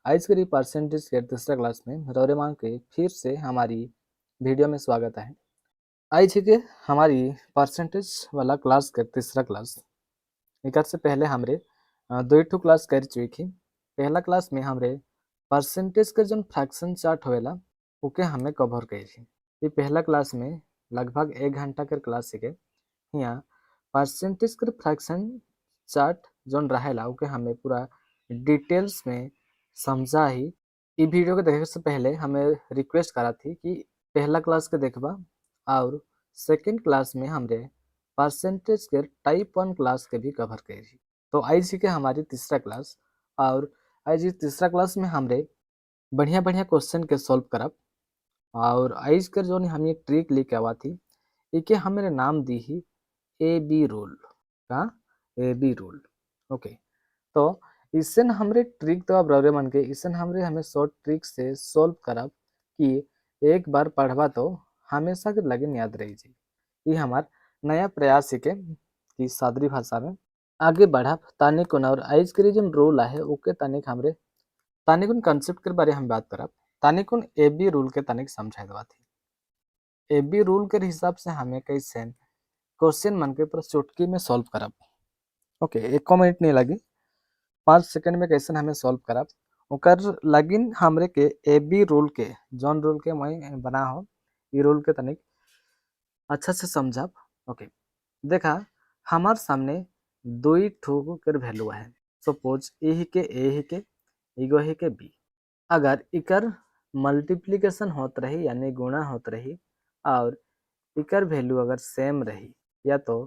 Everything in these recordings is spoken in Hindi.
आज के परसेंटेज के तीसरा क्लास में रौरेमान के फिर से हमारी वीडियो में स्वागत है। आज के हमारी परसेंटेज वाला क्लास के तीसरा क्लास एक से पहले हमरे दो ठो क्लास कर चुकी। पहला क्लास में हमरे परसेंटेज के जो फ्रैक्शन चार्ट होएला ओके हमें कवर करी थी। ये पहला क्लास में लगभग 1 घंटा के क्लास के यहाँ परसेंटेज के फ्रैक्शन चार्ट जो रहेला ओके हमें पूरा डिटेल्स में समझा ही। ई वीडियो के देखे से पहले हमें रिक्वेस्ट करा थी कि पहला क्लास के देखबा और सेकंड क्लास में हमरे परसेंटेज के टाइप 1 क्लास के भी कवर करी। तो आज के हमारी तीसरा क्लास और आज तीसरा क्लास में हमरे बढ़िया बढ़िया क्वेश्चन के सॉल्व करब और आज कर जो हम ये ट्रिक लेके आवा थी इके हमें नाम दी ही ए बी रूल का ए बी रूल। ओके, तो इससे न हमरे ट्रिक तो अब रौरे मन के इससे हमरे हमें शॉर्ट ट्रिक से सॉल्व करब कि एक बार पढ़वा तो हमेशा के लगे याद रही जी। ये हमार नया प्रयास है कि सादरी भाषा में आगे बढ़ब तानिकुन और आज के जो रूल है ओके तनिक हमरे तानिकुन कंसेप्ट के बारे हम बात करब। तानिकुन ए बी रूल के तनिक समझा देवा थी। ए बी रूल के हिसाब से हमें कैसे क्वेश्चन मन के पूरा चुटकी में सॉल्व करब। ओके, 1 मिनट नहीं लगी, 5 सेकंड में कैसे हमें सॉल्व करब ओकर लगिन हमरे के ए बी रूल के जौन रूल के मैं बना हो ये रूल के तनिक अच्छा से समझब। ओके, देखा हमार सामने दो ठो के वैल्यू है। सपोज ए ही के इगो ही के बी। अगर इकर मल्टीप्लिकेशन होत रही यानी गुणा होत रही और इकर वैल्यू अगर सेम रही या तो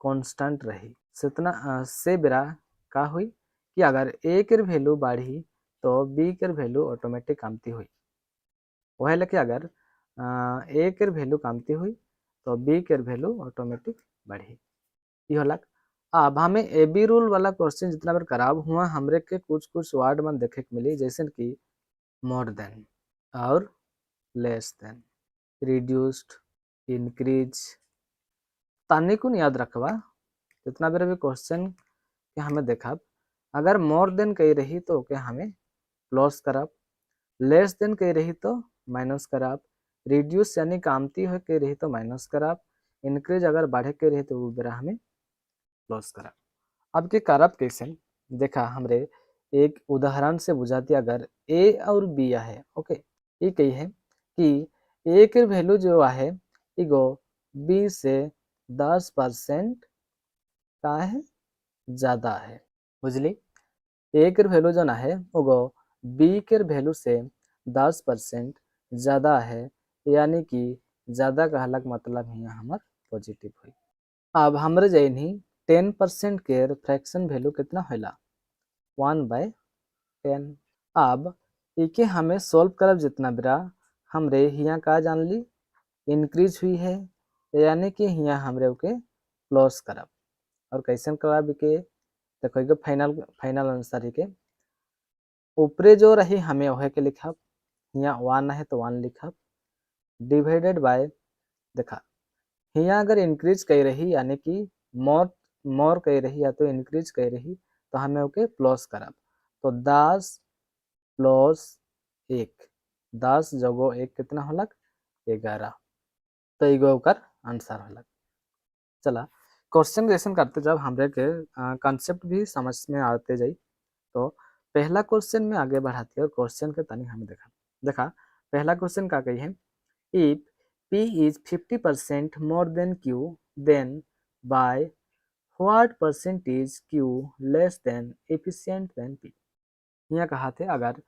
कांस्टेंट रही से बेरा का हुई कि अगर ए के वैल्यू बढ़ी तो बी के वैल्यू ऑटोमेटिक कमती हुई। वह लेके अगर ए के वैल्यू कमती हुई तो बी के वैल्यू ऑटोमेटिक बढ़ी। ये होला। अब हमें ए बी रूल वाला क्वेश्चन जितना बार कराब हुआ हमरे के कुछ कुछ वर्ड मन देखे के मिली जैसे कि मोर देन और लेस देन, रिड्यूस्ड, इंक्रीज। तानिकुन याद रखवा जितना बार भी क्वेश्चन के हमें देखब अगर मोर देन कही रही तो ओके हमें प्लस करब, लेस देन कही रही तो माइनस करब, रिड्यूस यानी कमती हो कही रही तो माइनस करब, इंक्रीज अगर बढ़े के रही तो वो बेरा हमें प्लस करब। अब के करब कैसे देखा हमरे एक उदाहरण से बुझाती। अगर ए और बी है ओके, ये कही है कि ए के वैल्यू जो है इगो बी से 10% का है ज्यादा है। बुझली, ए के वैल्यू जो है वो बी के वैल्यू से 10% ज्यादा है यानी कि ज्यादा कहलक मतलब यहाँ हमार पॉजिटिव हुई। अब हमरे जैनी 10% के फ्रैक्शन वैल्यू कितना होला 1/10। अब इके हमें सॉल्व करब जितना बेरा हमरे यहाँ का जान ली इंक्रीज हुई है यानी कि यहाँ हमरे ओके प्लस करब और कैसे करब के देखो फाइनल फाइनल आंसर के ऊपरे जो रही हमें वह के लिखब, यहाँ 1 है तो 1 लिखब डिवाइडेड बाय देखा यहाँ अगर इंक्रीज कही रही यानी कि मोर कही रही या तो इंक्रीज कही रही तो हमें ओके प्लस करब तो 10 प्लस 1 10 जगो 1 कितना होलक 11 तो इगो ओकर आंसर होलक। चला क्वेश्चन जैसे करते जब हमरे के कंसेप्ट भी समझ में आते जाई तो पहला क्वेश्चन में आगे बढ़ाती है और क्वेश्चन के तनी हमें देखा पहला क्वेश्चन का कही है if P is 50% more than Q then by what percentage Q less than efficient than P। यहाँ कहा थे अगर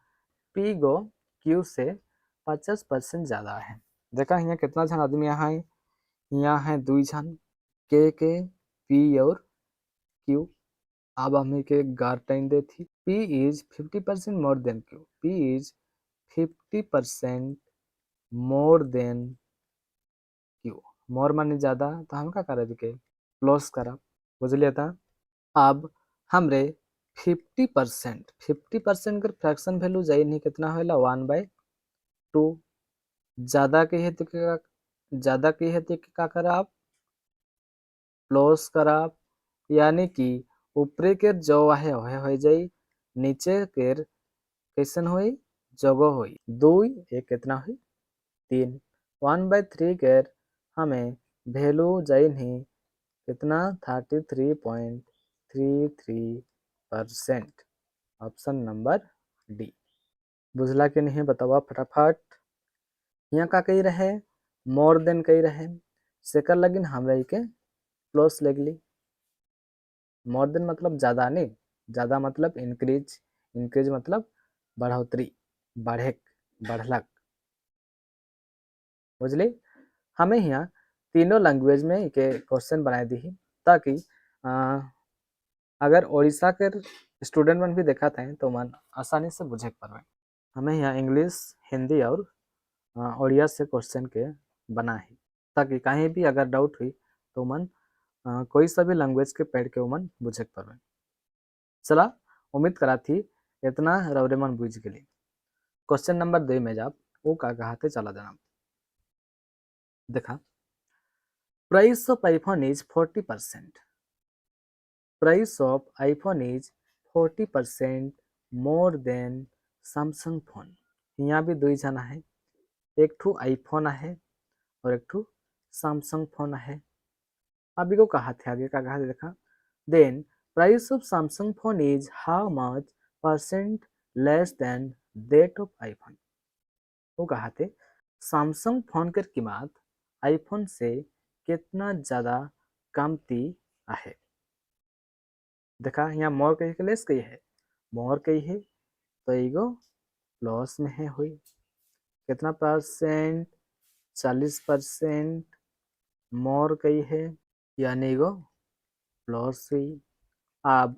P गो Q से 50% ज्यादा है। देखा यहाँ कितना जन आदमी यहाँ है 2 जन के P और Q। अब हमें के गार्टाइन दे थी P is 50% more than Q। P is 50% more than Q। मोर माने ज्यादा तो हम का करब के प्लस करब। बुझलिए था। अब हमरे 50% कर फ्रैक्शन वैल्यू जाई नहीं कितना होला 1/2। ज्यादा के है तो ज्यादा के है तो का करब प्लस करब यानी कि ऊपरे के जो है वह हो जाई नीचे के कैसन हुई जगह हुई 2 एक कितना हुई 3 1/3 केर हमें वैल्यू जाई नहीं कितना 33.33%। Option number D. बुझला के नहीं बतावा फटाफट। यहाँ का कही रहे मोर देन कही रहे सेकर लगिन हमरा के प्लस लगली। मोर देन मतलब ज्यादा नहीं, ज्यादा मतलब इंक्रीज, इंक्रीज मतलब बढ़ोतरी, बढ़ेक, बढ़लक। बुझली। हमें यहाँ तीनों लैंग्वेज में के क्वेश्चन बनाए दी ताकि अगर उड़ीसा के स्टूडेंट मन भी देखा थे तो मन आसानी से बुझे पाए। हमें यहाँ इंग्लिश, हिंदी और उड़िया से क्वेश्चन के बना है ताकि कहीं भी अगर डाउट हुई तो मन कोई सा भी लैंग्वेज के पढ़ के मन बुझे पाए। चला उम्मीद करा थी इतना रवरे मन बुझ गए। क्वेश्चन नंबर 2 में जब वो का कहते चला देना देखा price of iPhone is 40%। Price of iPhone is 40% more than Samsung phone. यहाँ भी 2 जना है, एक ठू आईफोन है और एक ठू सैमसंग फोन है। अब इको कहा थे आगे का कहा देखा then price of Samsung phone is how much percent less than that of iPhone. वो कहा थे सैमसंग फोन की कीमत आईफोन से कितना ज्यादा कमती है। देखा यहाँ मोर कही के लेस कही है, मोर कही है तो इगो प्लस में है हुई कितना परसेंट 40% मोर कही है यानी इगो प्लस हुई। अब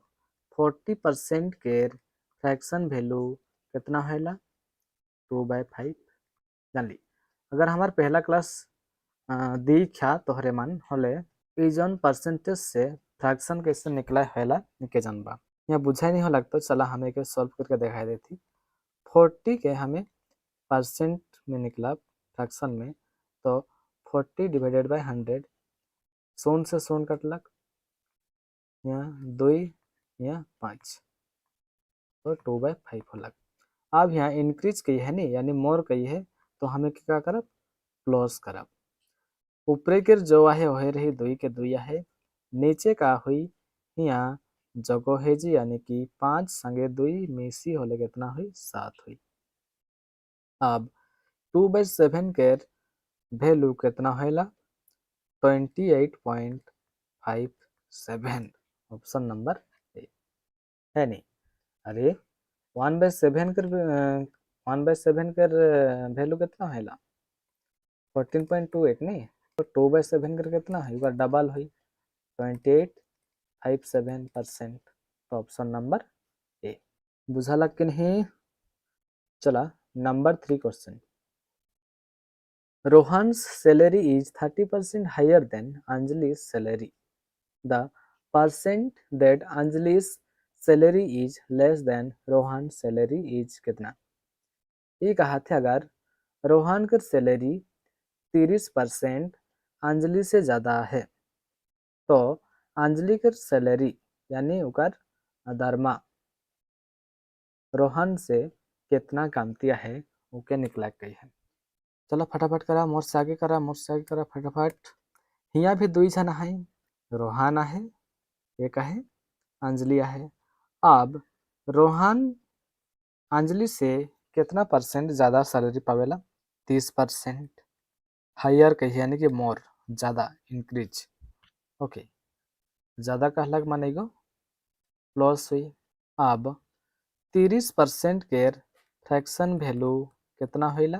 40% के फ्रैक्शन वैल्यू कितना हैला 2/5 जान ली। अगर हमार पहला क्लास दीखा तोहरे मन होले इजन परसेंटेज से फ्रैक्शन कैसे निकला हैला निके जानबा। यहाँ बुझाई नहीं हो लगता, चला हमें के सॉल्व करके दिखाई देती। 40 के हमें परसेंट में निकला फ्रैक्शन में तो 40 डिवाइडेड बाय 100 शून्य से शून्य कटलक, यहाँ 2 यहाँ 5 तो 2/5 होलक। अब यहाँ इंक्रीज कही है नहीं यानी मोर कही है तो हमें क्या करब प्लस करब। ऊपरे के जो है वह रही 2 के 2 है, नीचे का हुई यहाँ जगह है जी यानी कि 5 संगे 2 मिसी होले कितना हुई 7 हुई। अब 2/7 के वैल्यू कितना होला 28.57। ऑप्शन नंबर ए है नहीं। अरे 1/7 कर 1/7 कर वैल्यू कितना होला 14.28 नहीं तो 2/7 कर कितना है डबल हुई 28.57%। तो ऑप्शन नंबर ए बुझा लग कि नहीं। चला number 3 question Rohan's salary is 30% higher than Anjali's salary. The percent that Anjali's salary is less than Rohan's salary is कितना। ये कहा थे अगर रोहन की सैलरी 30% अंजलि से ज़्यादा है तो अंजलि की सैलरी यानी उकर दरमा रोहन से कितना कमतिया है वो क्या निकला गई है। चलो फटाफट करा मोर से आगे करा मोर से आगे करा फटाफट। यहाँ भी 2 जना है, रोहाना है एक है अंजलि है। अब रोहन अंजलि से कितना परसेंट ज़्यादा सैलरी पावेला 30% हायर कही यानी कि मोर ज़्यादा इंक्रीज। ओके ज़्यादा कहलक मानेगो प्लस हुई। अब 30% के फ्रैक्शन वैल्यू कितना होइला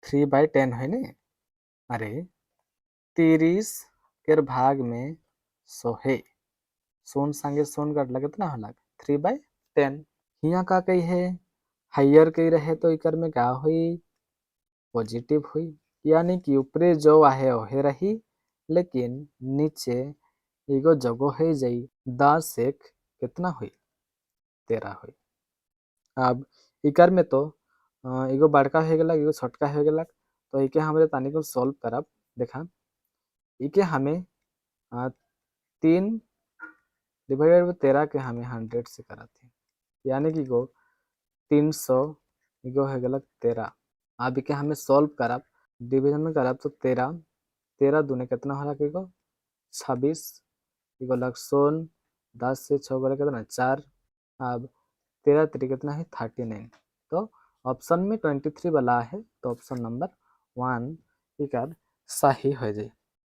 3/10 है ने। अरे 30 के भाग में 100 है शून्य संगे शून्य कटला कितना होला 3/10। यहाँ का कही है हायर कही रहे तो इकर में क्या हुई पॉजिटिव हुई यानी कि ऊपरे जो आहे वह रही लेकिन नीचे एगो जगह है जाई 10 से कितना हुई 13 हुई। अब इकर में तो एगो बड़का हो गलक एगो छोटका हो गलक तो इके हमारे तानी को सॉल्व करब। देखा इके हमें 3 डिवाइडेड बाई 13 के हमें 100 से करत है यानी कि को 300 इगो है गलत 13। अब के हमें सॉल्व करब डिवीजन में करब तो 13 13 दूने कितना होला इगो 26 इगो लग 16 10 से 6 गले कितना 4। अब 13 3 कितना है 39। तो ऑप्शन में 23 वाला है तो ऑप्शन नंबर 1 इकर सही हो जाए।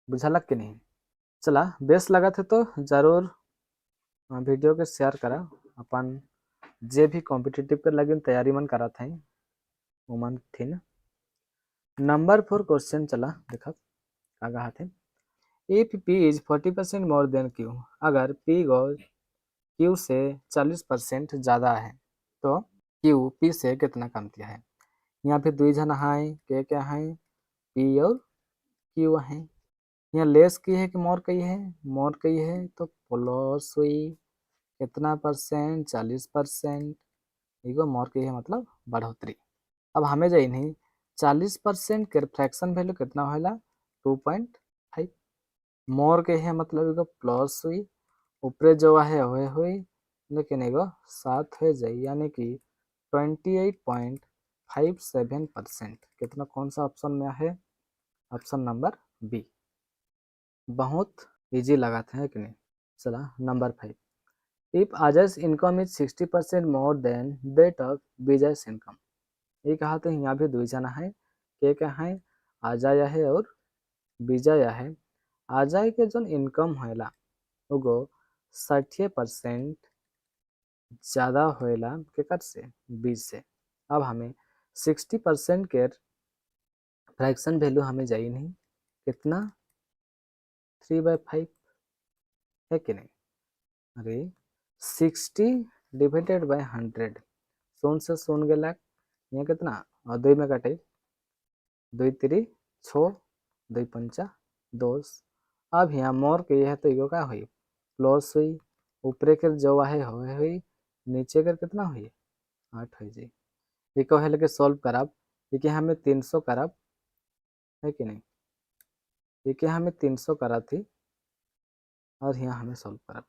बुझलक कि नहीं। चला बेस लगा थे तो जरूर वीडियो के शेयर करा अपन जे भी कॉम्पिटिटिव के लगे तैयारी मन करा था वो मन थी ना। नंबर 4 क्वेश्चन चला देखा का कहा थे if P is 40% more than Q. अगर पी गो क्यू से 40% ज़्यादा है तो क्यू पी से कितना कम किया है। यहाँ पे दुई जन है के क्या है पी और क्यू है। यहाँ लेस की है कि मोर कही है मोर कही है तो प्लस हुई कितना परसेंट 40%। इगो मोर कही है मतलब बढ़ोतरी। अब हमें जाई नहीं 40% के फ्रैक्शन वैल्यू कितना होला 2.5। मोर के है मतलब एगो प्लस हुई ऊपरे जो है हुए हुई लेकिन एगो साथ हो जाए यानी कि 28.57%। कितना कौन सा ऑप्शन में है ऑप्शन नंबर बी। बहुत इजी लगाते हैं कि नहीं। चला number 5 if Ajay's income is 60% more than that of Vijay's income. ये कहा तो यहाँ भी दो जना है के क्या है अजय है और विजय है। अजय के जो इनकम होला वो 60% ज़्यादा होला केकर से 20 से। अब हमें 60% के फ्रैक्शन वैल्यू हमें जाई नहीं कितना 3/5 है कि नहीं। अरे 60 डिवाइडेड बाय 100 शून्य से शून्य गला यहाँ कितना और 2 में कटे 2 3 6 2 5 10। अब यहाँ मोर के यह तो इगो का हुई प्लस हुई ऊपरे के जो है हुई नीचे कर कितना हुई 8 हो जी। इको है लेके सॉल्व करब ये हमें 300 करब है कि नहीं। ये हमें 300 करा थी और यहाँ हमें सॉल्व करब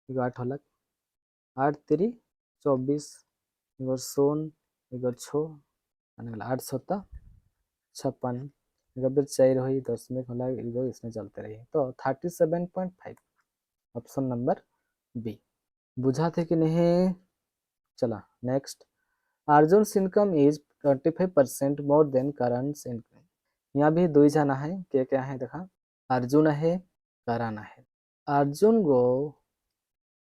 इको 8 होलक 8 3 24 इको 16 इको 6 8 7 56 इको 4 हुई 10 में खोला इको इसमें चलते रही तो 37.5 ऑप्शन नंबर बी। बुझा थे कि नहीं। चला next Arjun income is 25% more than Karan income. यहाँ भी दो जना है के क्या है देखा अर्जुन है करण है। अर्जुन को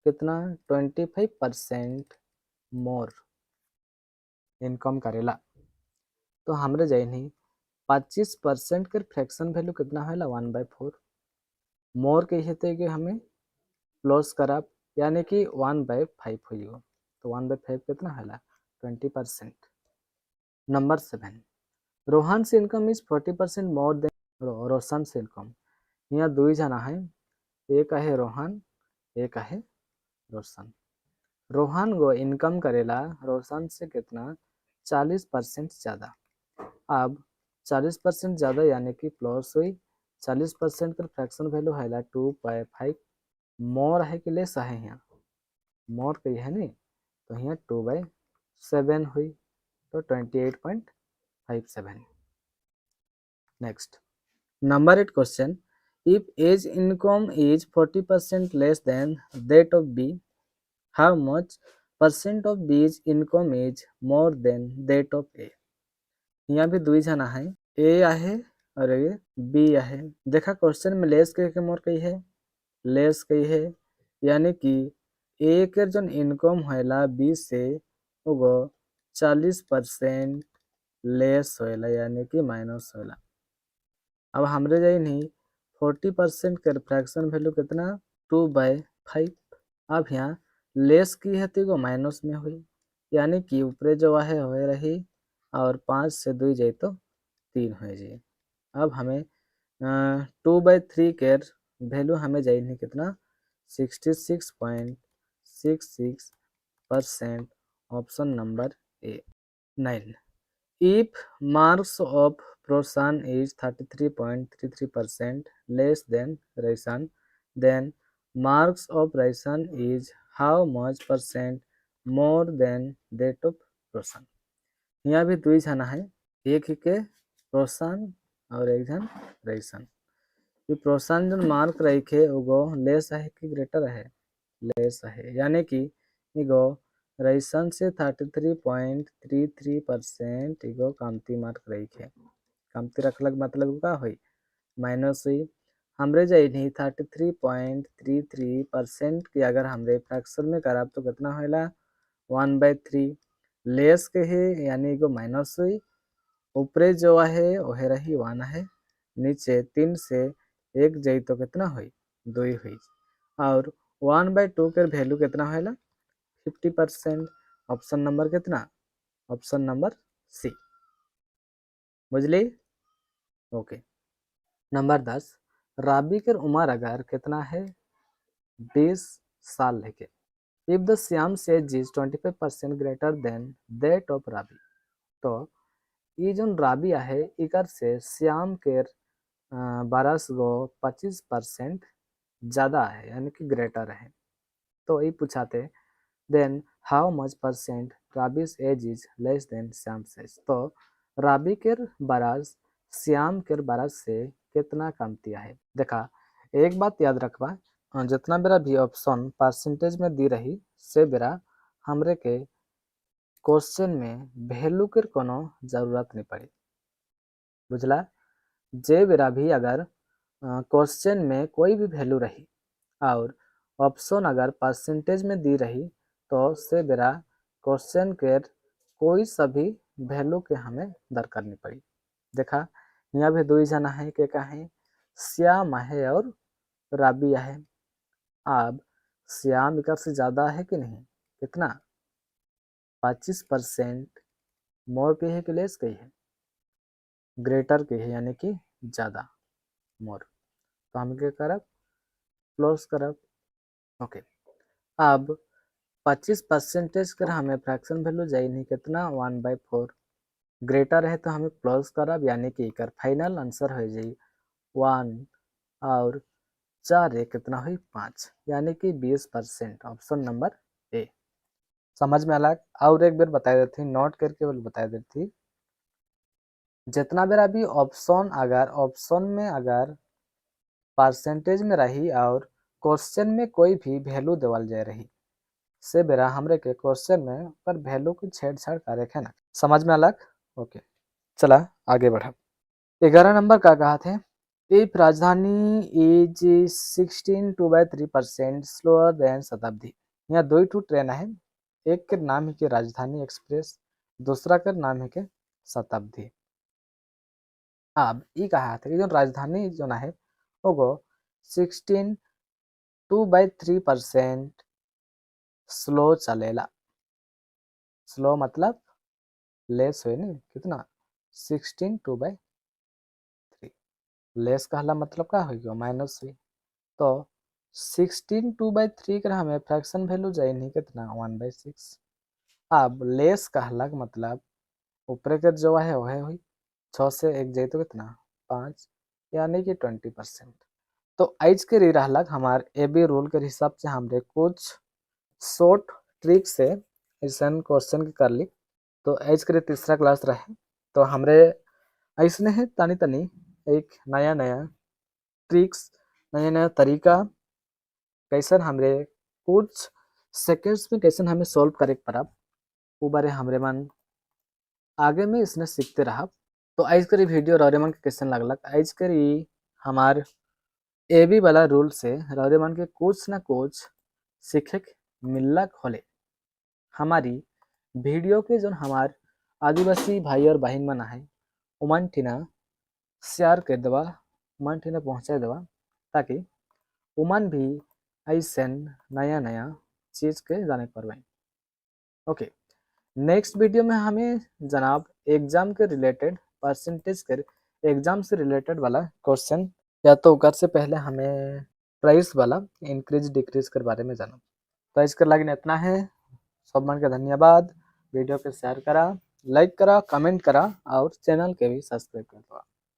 कितना 25% मोर इनकम करेला तो हमरे जाए नहीं 25% के फ्रैक्शन वैल्यू कितना है 1/4 मोर के हेते कि हमें प्लस करब यानी कि 1/5 हुई तो 1/5 कितना है 20%। नंबर 7 रोहन से इनकम इज 40% मोर देन रोशन से इनकम। यहाँ दो जना है एक है रोहन एक है रोशन। रोहन को इनकम करेला रोशन से कितना 40% ज़्यादा। अब 40% ज़्यादा यानी कि प्लस हुई 40% का फ्रैक्शन वैल्यू है 2/5 मोर है कि लेस है यहाँ मोर कही है नहीं तो यहाँ 2/7 हुई तो 28.57। Next number 8 question if A's income is 40% less than that of B how much percent of B's income is more than that of A। यहाँ भी दो जना है A आहे और ये B आहे। देखा क्वेश्चन में लेस के मोर कही है लेस कही है यानी कि A के जो इनकम होला B से वो 40% लेस होला यानी कि माइनस होला। अब हमरे जाए नहीं 40% के फ्रैक्शन वैल्यू कितना 2/5। अब यहाँ लेस की है तो माइनस में हुई यानी कि ऊपरे जो है हो रही और 5 से 2 जाए तो 3 हो जाए। अब हमें 2/3 के वैल्यू हमें जाए नहीं कितना 66.66% option number A. 9 if marks of Prosan is 33.33% less than Raisan then marks of Raisan is how much percent more than that of Roshan. यहाँ भी दुई जना है, एक ही के रोशन और एक जन रईसन। ये प्रोत्साहन जो मार्क रखे वो लेस है कि ग्रेटर है, लेस है, यानी कि इगो रईसन से 33.33% इगो कमती मार्क रखे। कमती रखलक मतलब का हुई माइनस हुई। हमरे जाए नहीं 33.33% की अगर हमरे फ्रैक्शन में करब तो कितना होला 1/3 लेस के है, यानी इगो माइनस हुई। ऊपरे जो है वह रही 1 है, नीचे 3 से 1 जाई तो कितना हुई 2 हुई। और 1/2 के वैल्यू कितना होला 50%। ऑप्शन नंबर कितना, ऑप्शन नंबर सी। बुझली? ओके। नंबर 10, राबी के उम्र अगर कितना है 20 साल लेके। If the Shyam age is 25% greater than that of Rabi, तो ये जो राबी है इकर से श्याम के बरस गो 25% ज़्यादा है, यानी कि ग्रेटर है। तो ये पूछाते then how much percent Rabi's age is less than Shyam's age. तो राबी के बरस श्याम के बरस से कितना कमती है। देखा एक बात याद रखबा, जितना बेरा भी ऑप्शन परसेंटेज में दी रही से बेरा हमरे के क्वेश्चन में वैल्यू के कोनो जरूरत नहीं पड़ी। बुझला? जे बेरा भी अगर क्वेश्चन में कोई भी वैल्यू रही और ऑप्शन अगर परसेंटेज में दी रही तो से बेरा क्वेश्चन के कोई सभी वैल्यू के हमें दर करनी पड़ी। देखा यहाँ भी दो जना है के का है श्याम है और राबिया है। अब श्याम इकर से ज़्यादा है कि नहीं, कितना 25% मोर पे है कि लेस के है, ग्रेटर के है, यानी कि ज़्यादा मोर। तो हम क्या करब क्लोज करब। ओके। अब 25% कर हमें फ्रैक्शन वैल्यू जाए नहीं कितना 1/4 ग्रेटर है तो हमें क्लोज करब, यानी कि एकर फाइनल आंसर हो जाए 1 और 4 कितना हुई 5, यानी कि 20%। Option number A. समझ में अलग और एक बार बता देती, नोट करके बता देती, जितना बेर अभी ऑप्शन में अगर परसेंटेज में रही और क्वेश्चन में कोई भी वैल्यू देवल जाए रही से बेरा हमरे के क्वेश्चन में पर वैल्यू की छेड़छाड़ करे है ना। समझ में अलग? ओके चला आगे बढ़ा। 11 नंबर का कहा थे इफ राजधानी इज 16.2/3% स्लोअर देन शताब्दी। यहाँ दो ही ट्रेन है, एक के नाम है कि राजधानी एक्सप्रेस, दूसरा का नाम है कि शताब्दी। अब ये कहा था कि जो राजधानी जो है वो 16.2/3% स्लो चलेला। स्लो मतलब लेस हुई नहीं, कितना 16.2/3। लेस कहला मतलब का होगा माइनस हुई। तो 16.2/3 का हमें फ्रैक्शन वैल्यू जाए नहीं कितना 1/6। अब लेस कहला मतलब ऊपर के जो है वह हुई 6 से 1 जाए तो कितना 5, यानी कि 20%। तो आज के री रहलक हमारे ए बी रूल के हिसाब से हमरे कुछ शॉर्ट ट्रिक से ऐसा क्वेश्चन के कर ली। तो आज के तीसरा क्लास रहे तो हमरे ऐसने है तनी तनी एक नया नया ट्रिक्स, नया नया तरीका कैसन हमरे कुछ सेकेंड्स में कैसन हमें सॉल्व करे पड़ब वो बारे हमरे मन आगे में इसने सीखते रहा। तो आज के वीडियो रौरेमन के कैसन लगलक, आज के हमार ए बी वाला रूल से रौरेमन के कुछ ना कुछ सीखे मिलक होले। हमारी वीडियो के जो हमार आदिवासी भाई और बहन मन है उमन ठीना शेयर कर देवा, उमन ठीना पहुँचा देवा ताकि उमन भी ऐसा नया नया चीज़ के जाने पाए। ओके नेक्स्ट वीडियो में हमें जनाब एग्जाम के रिलेटेड परसेंटेज के एग्जाम से रिलेटेड वाला क्वेश्चन या तो कर से पहले हमें प्राइस वाला इंक्रीज डिक्रीज के बारे में जाना। तो इसके लगे इतना है। सब मन के धन्यवाद। वीडियो के शेयर करा, लाइक करा, कमेंट करा और चैनल के भी सब्सक्राइब कर दो।